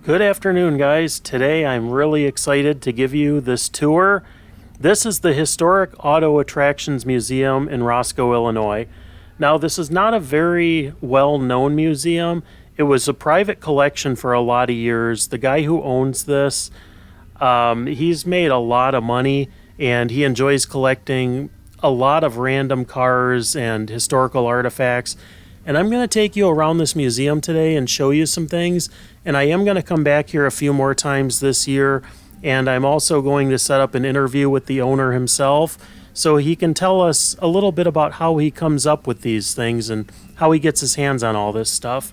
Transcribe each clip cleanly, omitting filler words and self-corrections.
Good afternoon, guys. Today I'm really excited to give you this tour. This is the Historic Auto Attractions Museum in Roscoe, Illinois. Now, this is not a very well-known museum. It was a private collection for a lot of years. The guy who owns this, he's made a lot of money, and he enjoys collecting a lot of random cars and historical artifacts. And I'm going to take you around this museum today and show you some things. And I am going to come back here a few more times this year. And I'm also going to set up an interview with the owner himself so he can tell us a little bit about how he comes up with these things and how he gets his hands on all this stuff.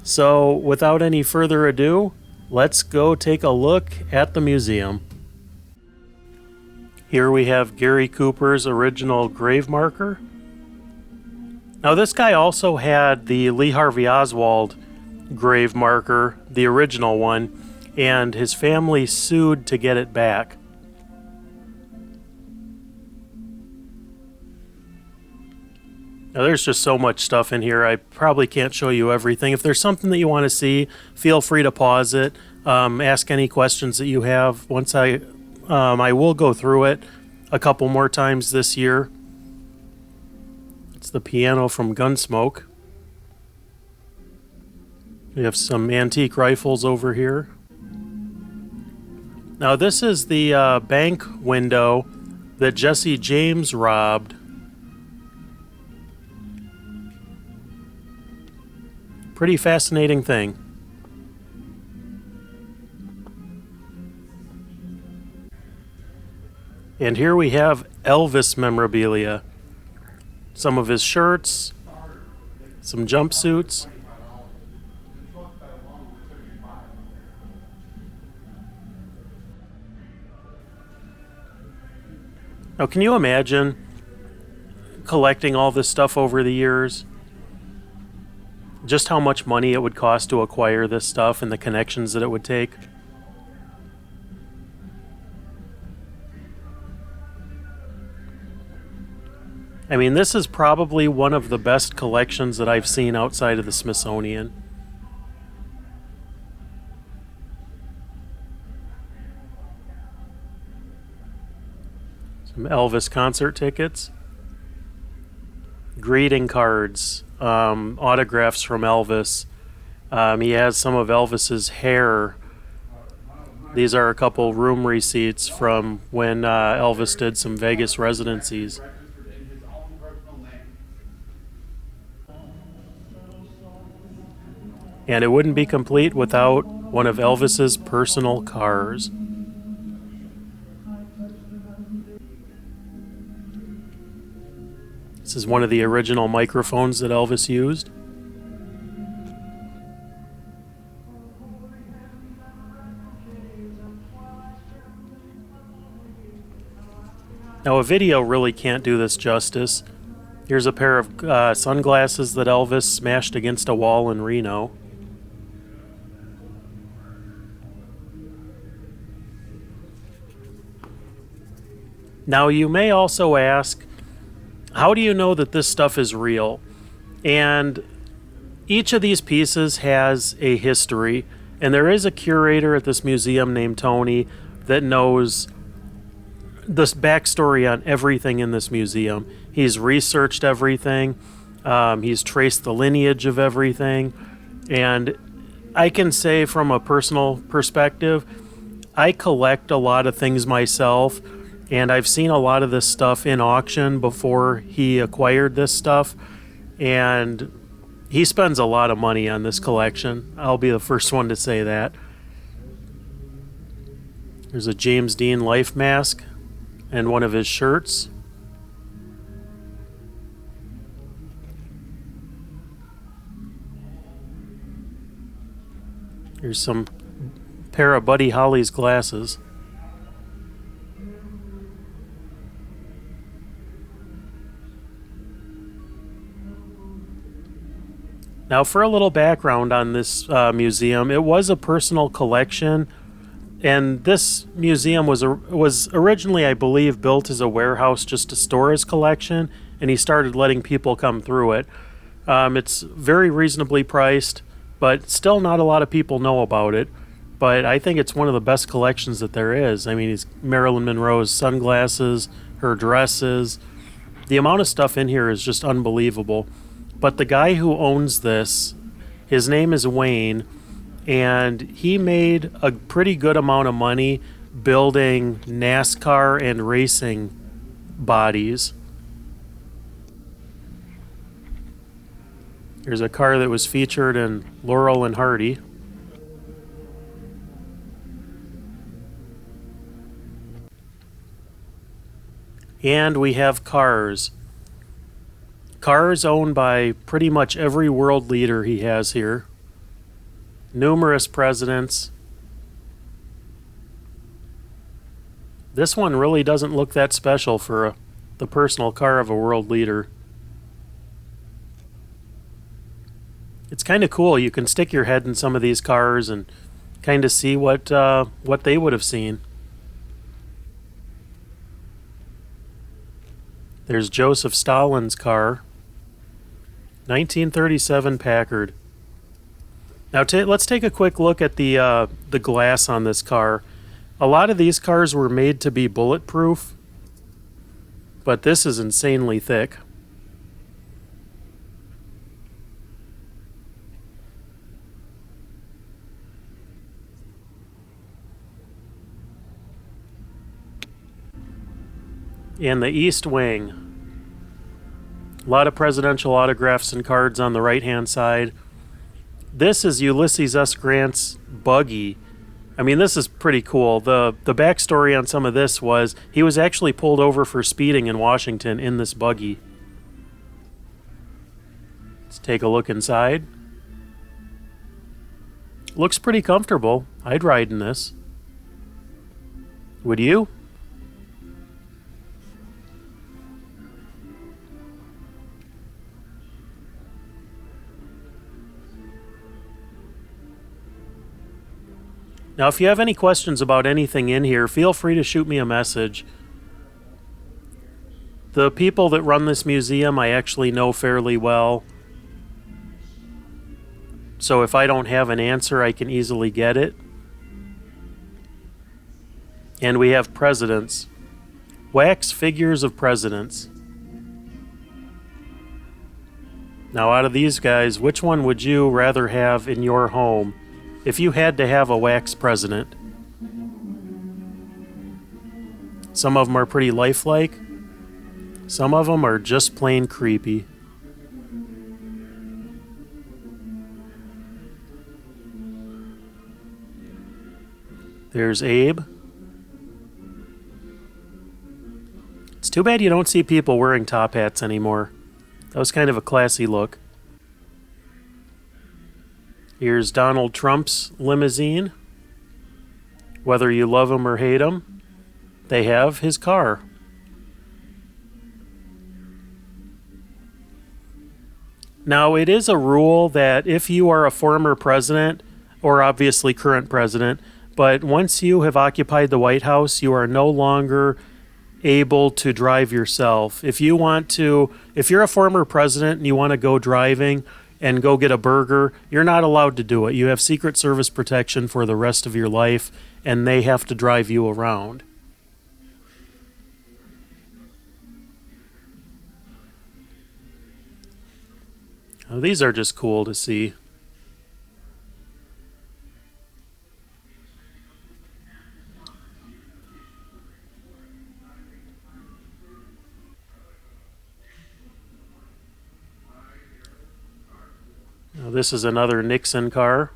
So without any further ado, let's go take a look at the museum. Here we have Gary Cooper's original grave marker. Now, this guy also had the Lee Harvey Oswald grave marker, the original one, and his family sued to get it back. Now, there's just so much stuff in here. I probably can't show you everything. If there's something that you want to see, feel free to pause it. Ask any questions that you have. Once I will go through it a couple more times this year. It's the piano from Gunsmoke. We have some antique rifles over here. Now, this is the bank window that Jesse James robbed. Pretty fascinating thing. And here we have Elvis memorabilia. Some of his shirts, some jumpsuits. Now, can you imagine collecting all this stuff over the years? Just how much money it would cost to acquire this stuff and the connections that it would take? I mean, this is probably one of the best collections that I've seen outside of the Smithsonian. Some Elvis concert tickets. Greeting cards. Autographs from Elvis. He has some of Elvis's hair. These are a couple room receipts from when Elvis did some Vegas residencies. And it wouldn't be complete without one of Elvis's personal cars. This is one of the original microphones that Elvis used. Now, a video really can't do this justice. Here's a pair of sunglasses that Elvis smashed against a wall in Reno. Now, you may also ask, how do you know that this stuff is real? And each of these pieces has a history, and there is a curator at this museum named Tony that knows this backstory on everything in this museum. He's researched everything. He's traced the lineage of everything. And I can say from a personal perspective, I collect a lot of things myself. And I've seen a lot of this stuff in auction before he acquired this stuff. And he spends a lot of money on this collection. I'll be the first one to say that. There's a James Dean life mask and one of his shirts. Here's some pair of Buddy Holly's glasses. Now, for a little background on this museum, it was a personal collection, and this museum was originally, I believe, built as a warehouse just to store his collection, and he started letting people come through it. It's very reasonably priced, but still not a lot of people know about it. but I think it's one of the best collections that there is. I mean, it's Marilyn Monroe's sunglasses, her dresses. The amount of stuff in here is just unbelievable. But the guy who owns this, his name is Wayne, and he made a pretty good amount of money building NASCAR and racing bodies. Here's a car that was featured in Laurel and Hardy. And we have cars. Cars owned by pretty much every world leader he has here. Numerous presidents. This one really doesn't look that special for the personal car of a world leader. It's kind of cool. You can stick your head in some of these cars and kind of see what they would have seen. There's Joseph Stalin's car. 1937 Packard. Now let's take a quick look at the glass on this car. A lot of these cars were made to be bulletproof, but this is insanely thick. And the East Wing. A lot of presidential autographs and cards on the right-hand side. This is Ulysses S. Grant's buggy. I mean, this is pretty cool. The backstory on some of this was he was actually pulled over for speeding in Washington in this buggy. Let's take a look inside. Looks pretty comfortable. I'd ride in this. Would you? Now, if you have any questions about anything in here, feel free to shoot me a message. The people that run this museum I actually know fairly well. So if I don't have an answer, I can easily get it. And we have presidents. Wax figures of presidents. Now, out of these guys, which one would you rather have in your home? If you had to have a wax president. Some of them are pretty lifelike. Some of them are just plain creepy. There's Abe. It's too bad you don't see people wearing top hats anymore. That was kind of a classy look. Here's Donald Trump's limousine. Whether you love him or hate him, they have his car. Now, it is a rule that if you are a former president, or obviously current president, but once you have occupied the White House, you are no longer able to drive yourself. If you're a former president and you want to go driving and go get a burger, you're not allowed to do it. You have Secret Service protection for the rest of your life, and they have to drive you around. Now, these are just cool to see. Now, this is another Nixon car.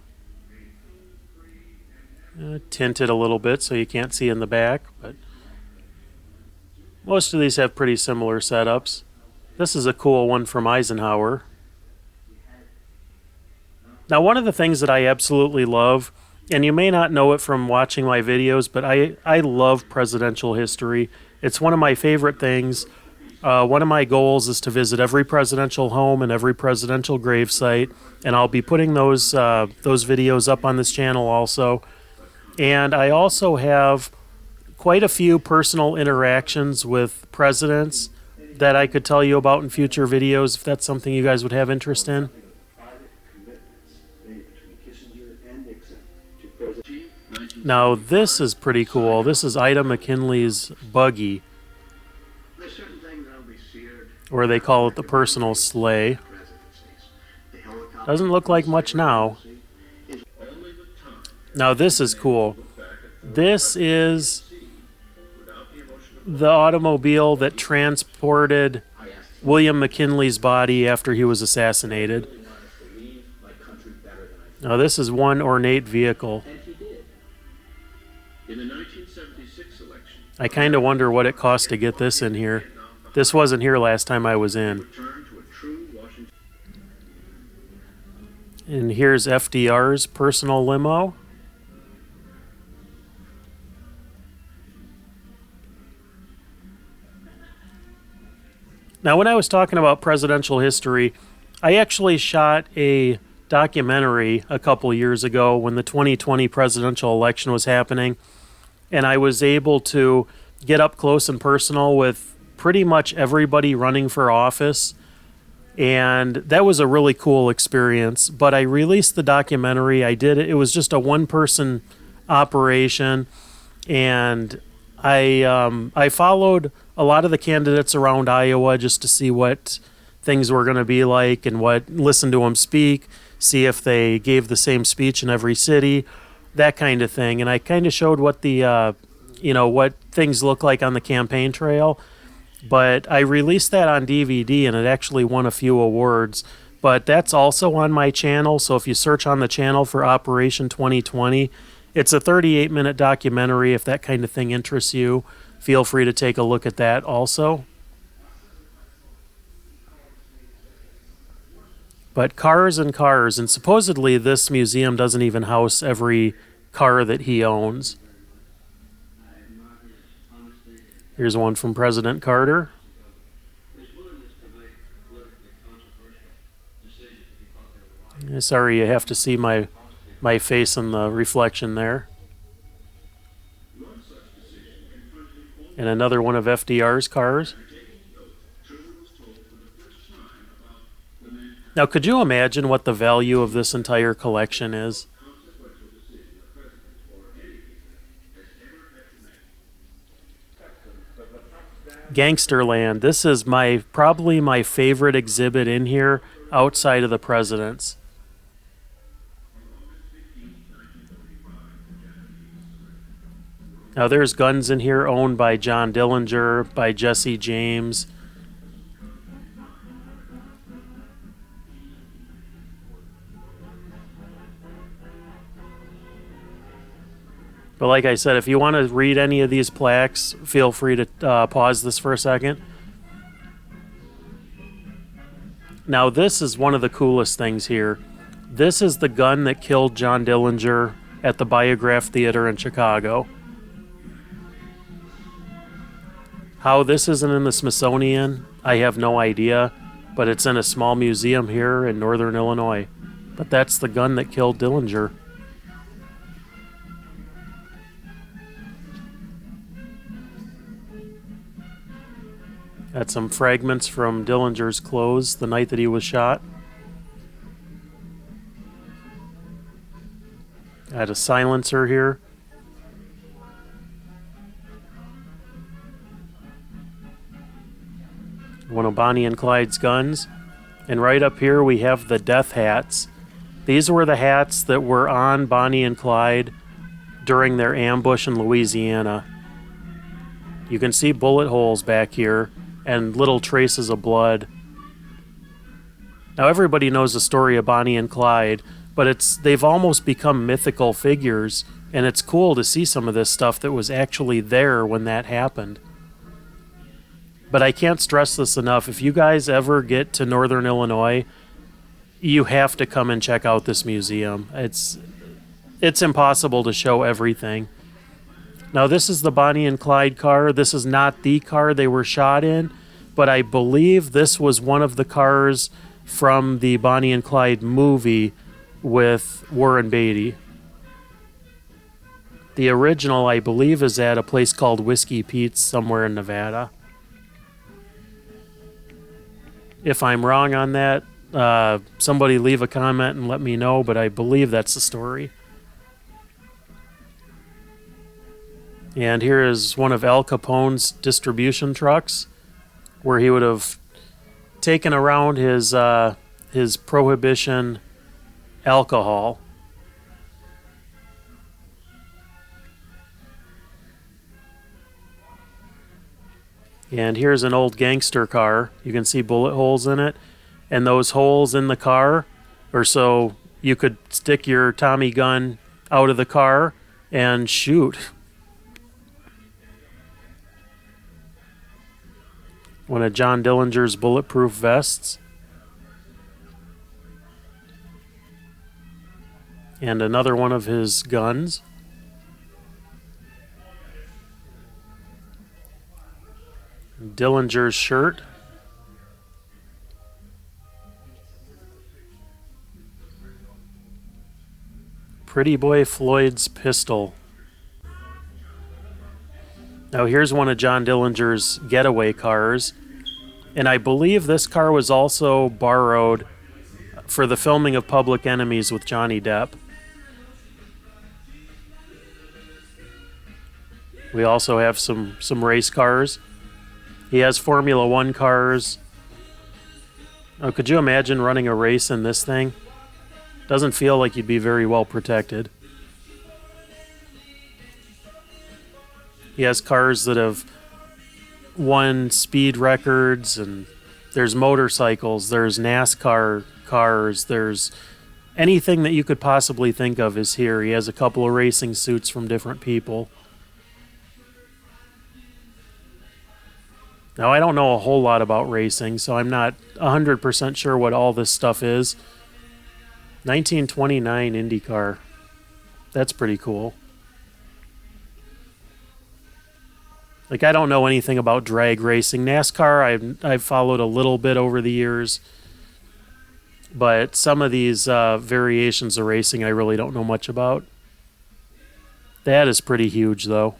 Tinted a little bit so you can't see in the back, but most of these have pretty similar setups. This is a cool one from Eisenhower. Now, one of the things that I absolutely love, and you may not know it from watching my videos, but I love presidential history. It's one of my favorite things. One of my goals is to visit every presidential home and every presidential gravesite, and I'll be putting those videos up on this channel also. And I also have quite a few personal interactions with presidents that I could tell you about in future videos if that's something you guys would have interest in. Now this is pretty cool. This is Ida McKinley's buggy, or they call it the personal sleigh. Doesn't look like much now. Now this is cool. This is the automobile that transported William McKinley's body after he was assassinated. Now this is one ornate vehicle. I kind of wonder what it cost to get this in here. This wasn't here last time I was in. And here's FDR's personal limo. Now, when I was talking about presidential history, I actually shot a documentary a couple years ago when the 2020 presidential election was happening, and I was able to get up close and personal with pretty much everybody running for office, and that was a really cool experience. But I released the documentary. It was just a one-person operation, and I followed a lot of the candidates around Iowa just to see what things were going to be like and listen to them speak, see if they gave the same speech in every city, that kind of thing. And I kind of showed what what things look like on the campaign trail. But I released that on DVD, and it actually won a few awards. But that's also on my channel, so if you search on the channel for Operation 2020, it's a 38-minute documentary. If that kind of thing interests you, feel free to take a look at that also. But cars and cars, and supposedly this museum doesn't even house every car that he owns. Here's one from President Carter. Sorry, you have to see my face in the reflection there. And another one of FDR's cars. Now, could you imagine what the value of this entire collection is? Gangsterland. This is probably my favorite exhibit in here outside of the presidents. Now there's guns in here owned by John Dillinger, by Jesse James. But like I said, if you want to read any of these plaques, feel free to pause this for a second. Now this is one of the coolest things here. This is the gun that killed John Dillinger at the Biograph Theater in Chicago. How this isn't in the Smithsonian, I have no idea, but it's in a small museum here in northern Illinois. But that's the gun that killed Dillinger. Got some fragments from Dillinger's clothes the night that he was shot. Got a silencer here. One of Bonnie and Clyde's guns. And right up here we have the death hats. These were the hats that were on Bonnie and Clyde during their ambush in Louisiana. You can see bullet holes back here and little traces of blood. Now everybody knows the story of Bonnie and Clyde, but they've almost become mythical figures, and it's cool to see some of this stuff that was actually there when that happened. But I can't stress this enough. If you guys ever get to Northern Illinois, you have to come and check out this museum. It's impossible to show everything. Now this is the Bonnie and Clyde car. This is not the car they were shot in, but I believe this was one of the cars from the Bonnie and Clyde movie with Warren Beatty. The original, I believe, is at a place called Whiskey Pete's somewhere in Nevada. If I'm wrong on that, somebody leave a comment and let me know, but I believe that's the story. And here is one of Al Capone's distribution trucks, where he would have taken around his prohibition alcohol. And here's an old gangster car. You can see bullet holes in it. And those holes in the car are so you could stick your Tommy gun out of the car and shoot. One of John Dillinger's bulletproof vests. And another one of his guns. Dillinger's shirt. Pretty Boy Floyd's pistol. Now here's one of John Dillinger's getaway cars. And I believe this car was also borrowed for the filming of Public Enemies with Johnny Depp. We also have some race cars. He has Formula One cars. Oh, could you imagine running a race in this thing? Doesn't feel like you'd be very well protected. He has cars that have won speed records, and there's motorcycles, there's NASCAR cars, there's anything that you could possibly think of is here. He has a couple of racing suits from different people. Now, I don't know a whole lot about racing, so I'm not 100% sure what all this stuff is. 1929 IndyCar. That's pretty cool. Like, I don't know anything about drag racing. NASCAR, I've followed a little bit over the years. But some of these variations of racing I really don't know much about. That is pretty huge, though.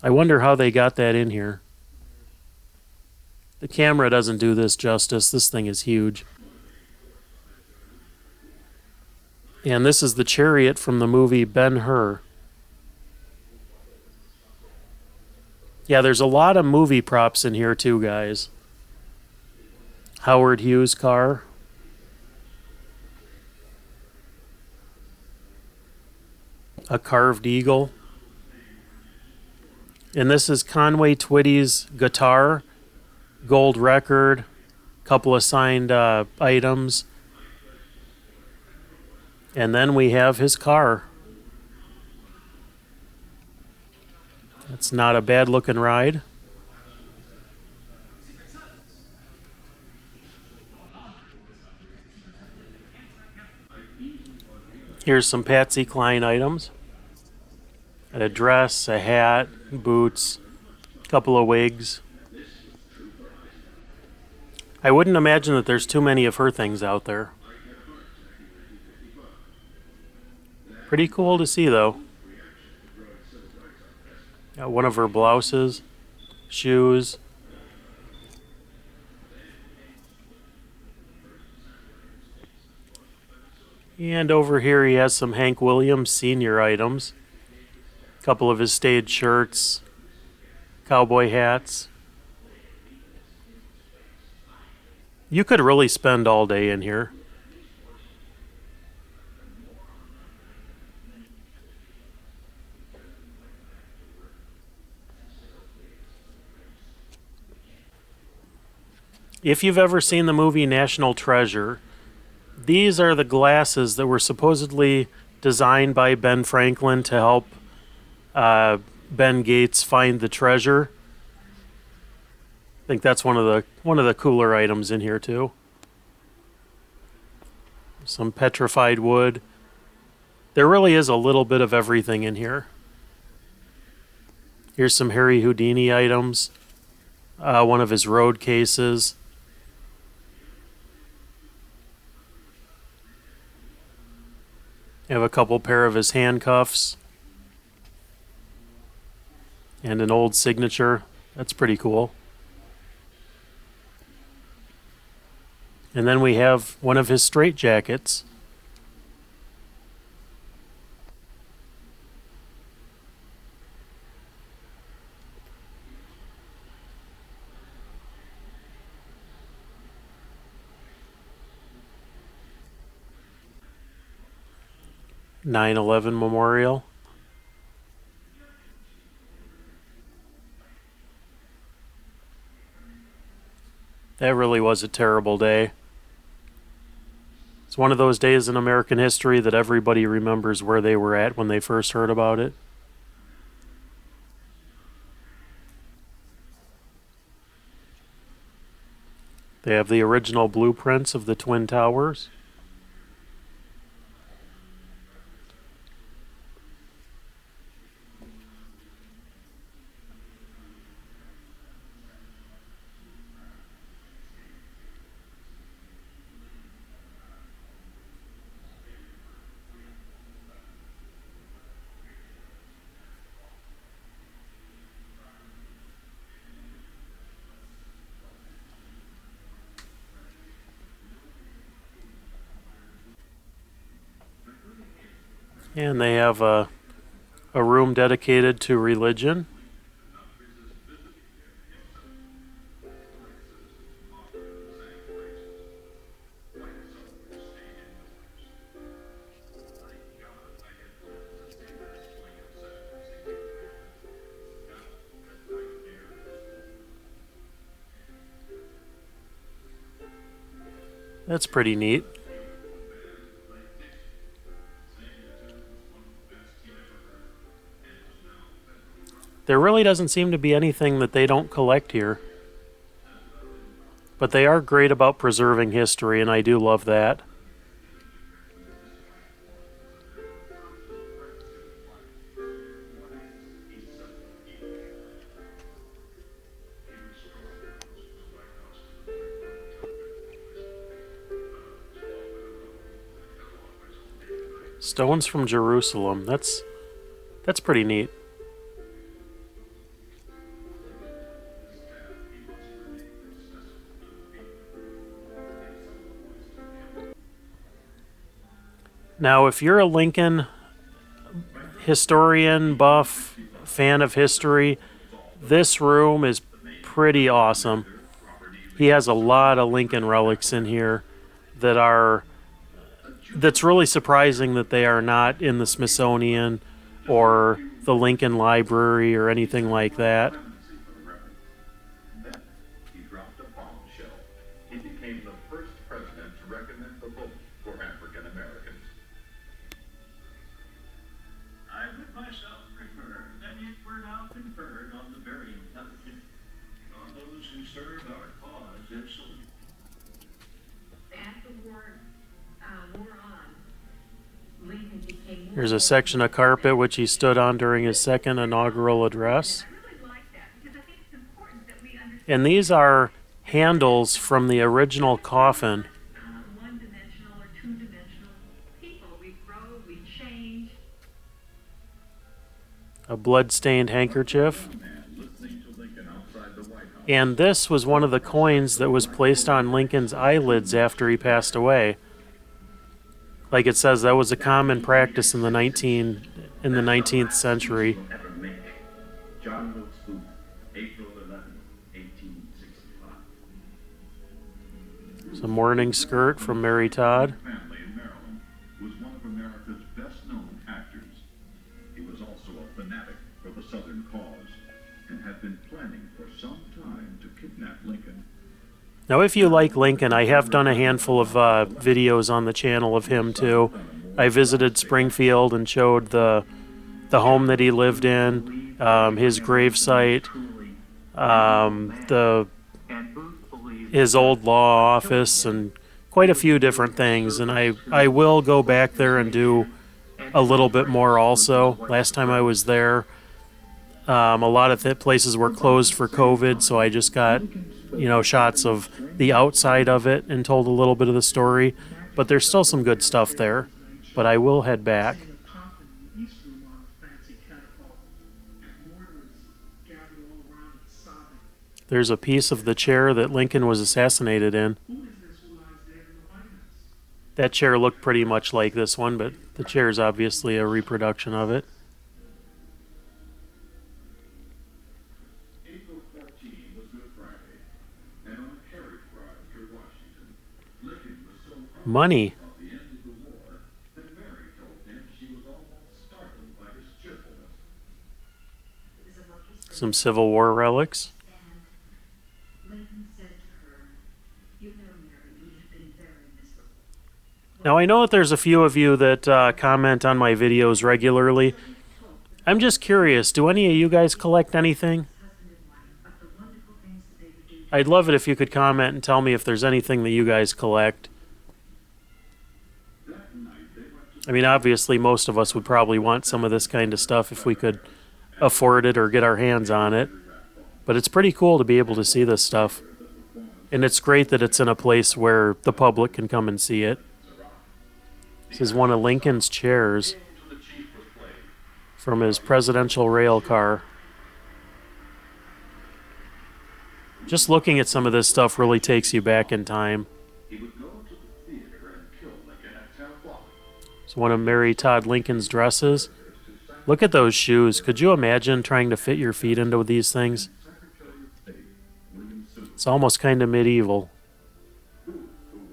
I wonder how they got that in here. The camera doesn't do this justice. This thing is huge. And this is the chariot from the movie Ben-Hur. Yeah, there's a lot of movie props in here too, guys. Howard Hughes' car. A carved eagle. And this is Conway Twitty's guitar, gold record, couple of signed items. And then we have his car. It's not a bad looking ride. Here's some Patsy Cline items. A dress, a hat, boots, a couple of wigs. I wouldn't imagine that there's too many of her things out there. Pretty cool to see, though. Got one of her blouses, shoes. And over here he has some Hank Williams Sr. items. A couple of his stage shirts, cowboy hats. You could really spend all day in here. If you've ever seen the movie National Treasure, these are the glasses that were supposedly designed by Ben Franklin to help Ben Gates find the treasure. I think that's one of the cooler items in here too. Some petrified wood. There really is a little bit of everything in here. Here's some Harry Houdini items. One of his road cases. I have a couple pair of his handcuffs. And an old signature. That's pretty cool. And then we have one of his straitjackets. 9/11 memorial. That really was a terrible day. It's one of those days in American history that everybody remembers where they were at when they first heard about it. They have the original blueprints of the Twin Towers. And they have a room dedicated to religion. That's pretty neat. There really doesn't seem to be anything that they don't collect here. But they are great about preserving history, and I do love that. Stones from Jerusalem. That's pretty neat. Now, if you're a Lincoln historian, buff, fan of history, this room is pretty awesome. He has a lot of Lincoln relics in here that's really surprising that they are not in the Smithsonian or the Lincoln Library or anything like that. He dropped a bombshell. He became the first president to recommend the vote for African Americans. I would myself prefer that it were now conferred on the very intelligent, on those who serve our cause and salute. As the war wore on, Lincoln became more. There's a section of carpet which he stood on during his second inaugural address. I really like that because I think it's important that we understand And these are handles from the original coffin. one-dimensional or two-dimensional people. We grow, we change. A blood-stained handkerchief. Man listening to Lincoln outside the White House. And this was one of the coins that was placed on Lincoln's eyelids after he passed away. Like it says, that was a common practice in the 19th century. Ever make. John Wilkes Booth, April 11, 1865. It's a mourning skirt from Mary Todd. Family in Maryland was one of America's best-known actors. He was also a fanatic for the Southern cause and had been planning for some time to kidnap Lincoln. Now, if you like Lincoln, I have done a handful of videos on the channel of him too. I visited Springfield and showed the home that he lived in, his gravesite, his old law office, and quite a few different things. And I will go back there and do a little bit more also. Last time I was there, a lot of places were closed for COVID, so I just got shots of the outside of it and told a little bit of the story. But there's still some good stuff there. But I will head back. There's a piece of the chair that Lincoln was assassinated in. That chair looked pretty much like this one, but the chair is obviously a reproduction of it. April 14 was Good Friday, and on a carriage ride through Washington, Lincoln was so proud Money. of the end of the war that Mary told him she was Some Civil War relics. Lincoln said to her, "You know, Mary, we have been very miserable." Now, I know that there's a few of you that comment on my videos regularly. I'm just curious, do any of you guys collect anything? I'd love it if you could comment and tell me if there's anything that you guys collect. I mean, obviously, most of us would probably want some of this kind of stuff if we could afford it or get our hands on it. But it's pretty cool to be able to see this stuff. And it's great that it's in a place where the public can come and see it. This is one of Lincoln's chairs from his presidential rail car. Just looking at some of this stuff really takes you back in time. He would go to the theater and kill Lincoln at 10 o'clock. It's one of Mary Todd Lincoln's dresses. Look at those shoes. Could you imagine trying to fit your feet into these things? It's almost kind of medieval. Who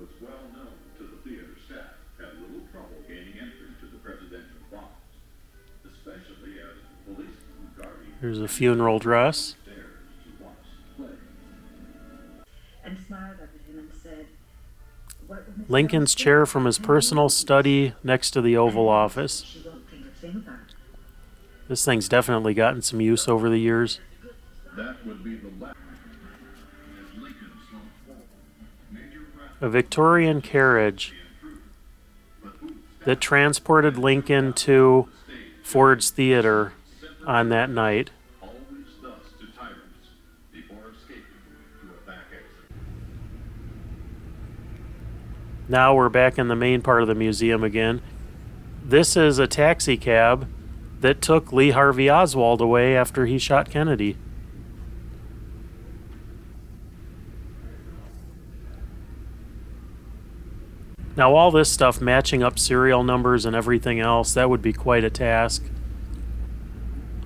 was well known to the theater staff, had little trouble gaining entry to the presidential box, especially as policemen guarding Here's a funeral dress. stairs to watch the play. And smiled up at him and said, "What would Miss Lincoln's Jones do? chair from his personal study next to the Oval Office. She won't think a thing about it." This thing's definitely gotten some use over the years. That would be the last. As Lincoln slumped forward, Major Pratt A Victorian carriage that transported Lincoln to Ford's Theater on that night. always thus to tyrants before escaping to a back exit. Now we're back in the main part of the museum again. This is a taxi cab that took Lee Harvey Oswald away after he shot Kennedy. Now all this stuff matching up serial numbers and everything else, that would be quite a task.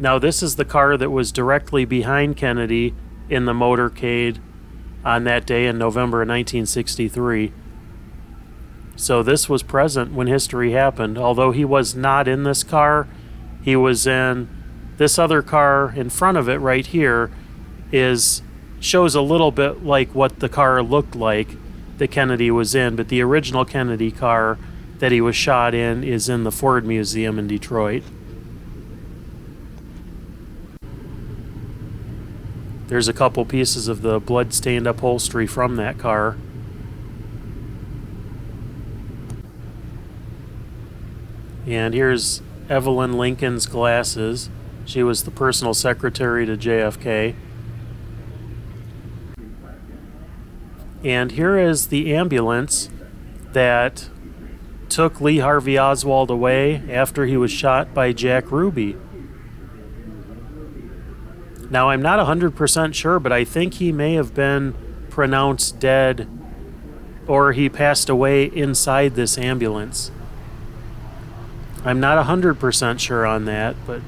Now this is the car that was directly behind Kennedy in the motorcade on that day in November of 1963. So this was present when history happened. Although he was not in this car, he was in this other car in front of it right here shows a little bit like what the car looked like that Kennedy was in, but the original Kennedy car that he was shot in is in the Ford Museum in Detroit. There's a couple pieces of the blood-stained upholstery from that car. And here's Evelyn Lincoln's glasses. She was the personal secretary to JFK. And here is the ambulance that took Lee Harvey Oswald away after he was shot by Jack Ruby. Now, I'm not 100% sure, but I think he may have been pronounced dead or he passed away inside this ambulance. I'm not 100% sure on that, but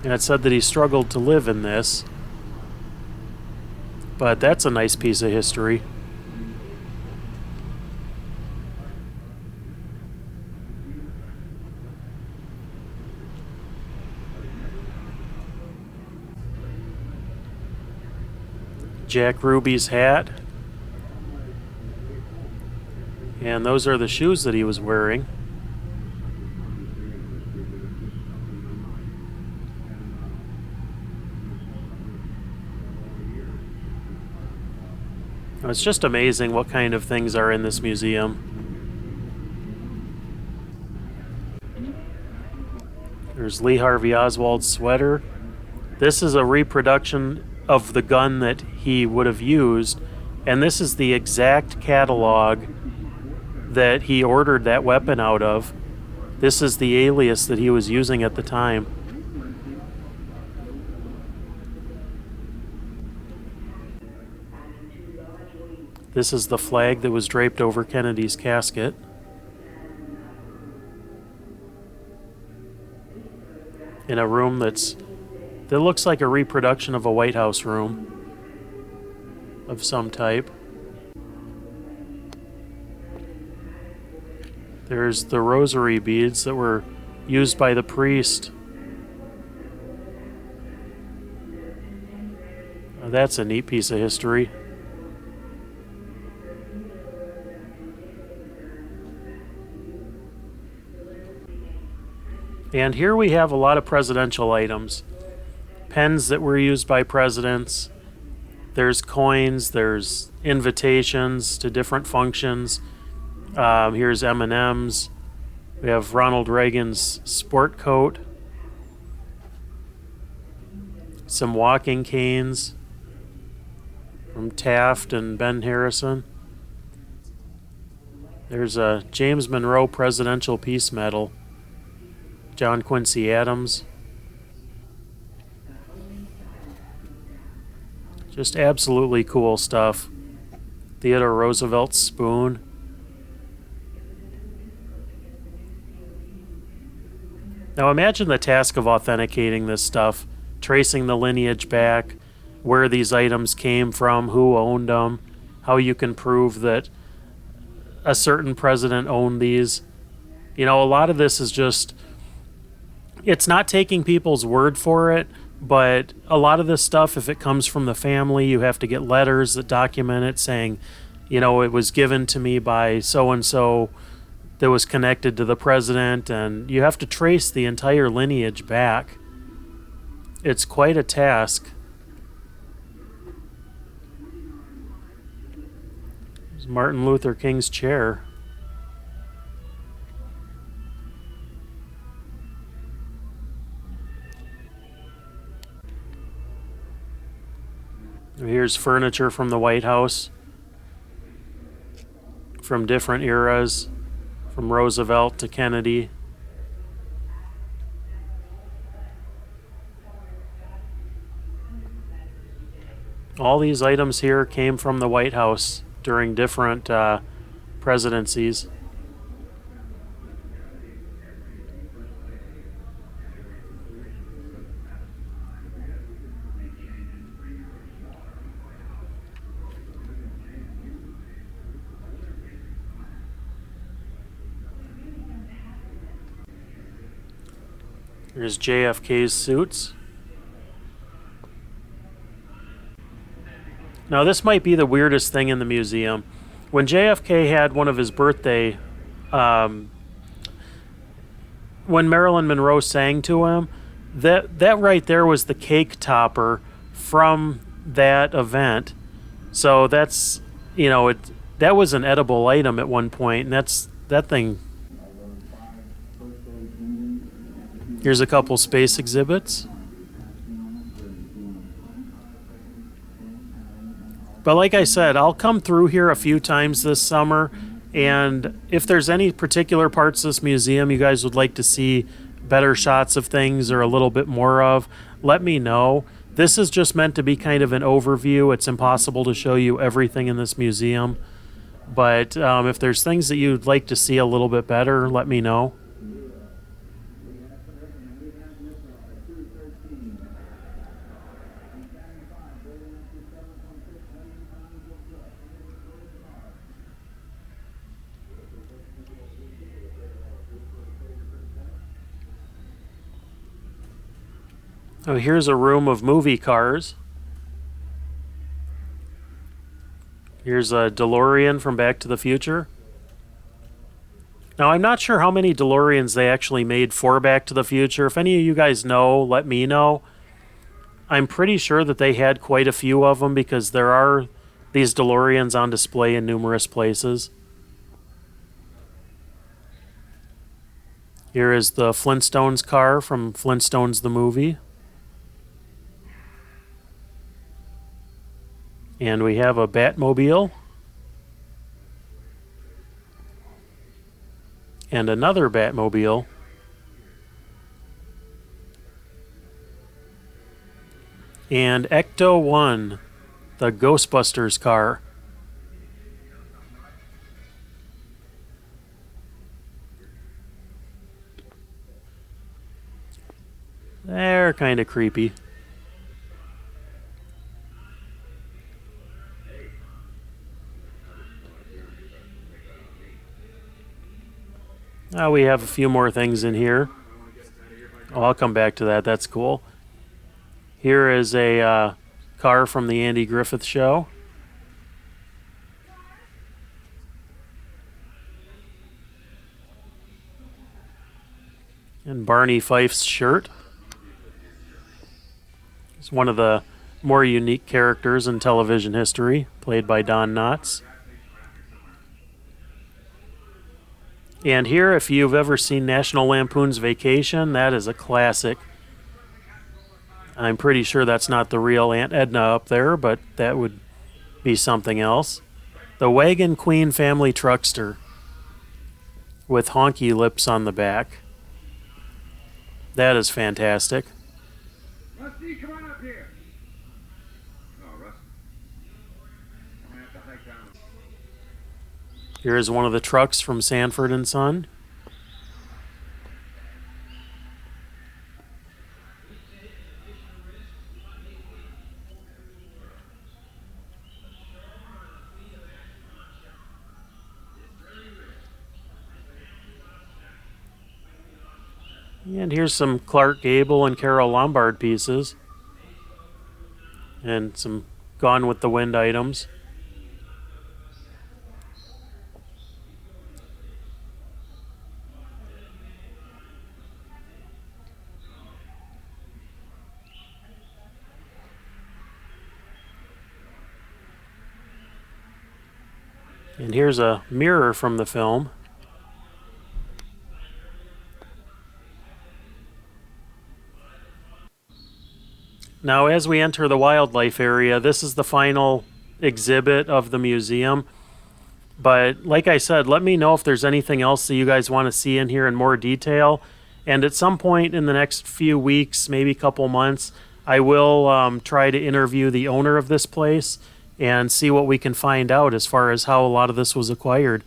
and it said that he struggled to live in this. But that's a nice piece of history. Jack Ruby's hat. And those are the shoes that he was wearing. It's just amazing what kind of things are in this museum. There's Lee Harvey Oswald's sweater. This is a reproduction of the gun that he would have used, and this is the exact catalog that he ordered that weapon out of. This is the alias that he was using at the time. This is the flag that was draped over Kennedy's casket. In a room that looks like a reproduction of a White House room of some type. There's the rosary beads that were used by the priest. Oh, that's a neat piece of history. And here we have a lot of presidential items. Pens that were used by presidents. There's coins. There's invitations to different functions. Here's M&M's. We have Ronald Reagan's sport coat. Some walking canes from Taft and Ben Harrison. There's a James Monroe Presidential Peace Medal. John Quincy Adams. Just absolutely cool stuff. Theodore Roosevelt's spoon. Now imagine the task of authenticating this stuff, tracing the lineage back, where these items came from, who owned them, how you can prove that a certain president owned these. You know, a lot of this is just, it's not taking people's word for it, but a lot of this stuff, if it comes from the family, you have to get letters that document it saying, you know, it was given to me by so-and-so that was connected to the president, and you have to trace the entire lineage back. It's quite a task. There's Martin Luther King's chair. Here's furniture from the White House from different eras, from Roosevelt to Kennedy. All these items here came from the White House during different presidencies. Here's JFK's suits. Now this might be the weirdest thing in the museum. When JFK had one of his birthday, when Marilyn Monroe sang to him, that right there was the cake topper from that event. So that's, you know, that was an edible item at one point, and that thing. Here's a couple space exhibits. But like I said, I'll come through here a few times this summer, and if there's any particular parts of this museum you guys would like to see better shots of things or a little bit more of, let me know. This is just meant to be kind of an overview. It's impossible to show you everything in this museum. But if there's things that you'd like to see a little bit better, let me know. Oh, here's a room of movie cars. Here's a DeLorean from Back to the Future. Now, I'm not sure how many DeLoreans they actually made for Back to the Future. If any of you guys know, let me know. I'm pretty sure that they had quite a few of them because there are these DeLoreans on display in numerous places. Here is the Flintstones car from Flintstones the movie. And we have a Batmobile. And another Batmobile. And Ecto-1, the Ghostbusters car. They're kind of creepy. We have a few more things in here. Oh, I'll come back to that. That's cool. Here is a car from the Andy Griffith Show. And Barney Fife's shirt. He's one of the more unique characters in television history, played by Don Knotts. And here, if you've ever seen National Lampoon's Vacation, that is a classic. I'm pretty sure that's not the real Aunt Edna up there, but that would be something else. The Wagon Queen Family Truckster with honky lips on the back. That is fantastic. Rusty, come on up here. Oh, Rusty. I'm gonna have to hike down. Here's one of the trucks from Sanford and Son. And here's some Clark Gable and Carol Lombard pieces. And some Gone with the Wind items. And here's a mirror from the film. Now, as we enter the wildlife area, this is the final exhibit of the museum. But like I said, let me know if there's anything else that you guys want to see in here in more detail. And at some point in the next few weeks, maybe a couple months, I will try to interview the owner of this place and see what we can find out as far as how a lot of this was acquired.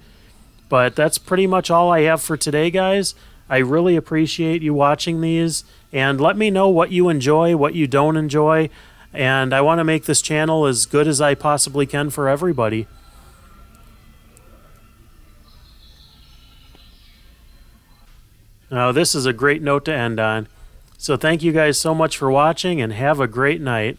But that's pretty much all I have for today, guys. I really appreciate you watching these, and let me know what you enjoy, what you don't enjoy, and I want to make this channel as good as I possibly can for everybody. Now, this is a great note to end on. So thank you guys so much for watching, and have a great night.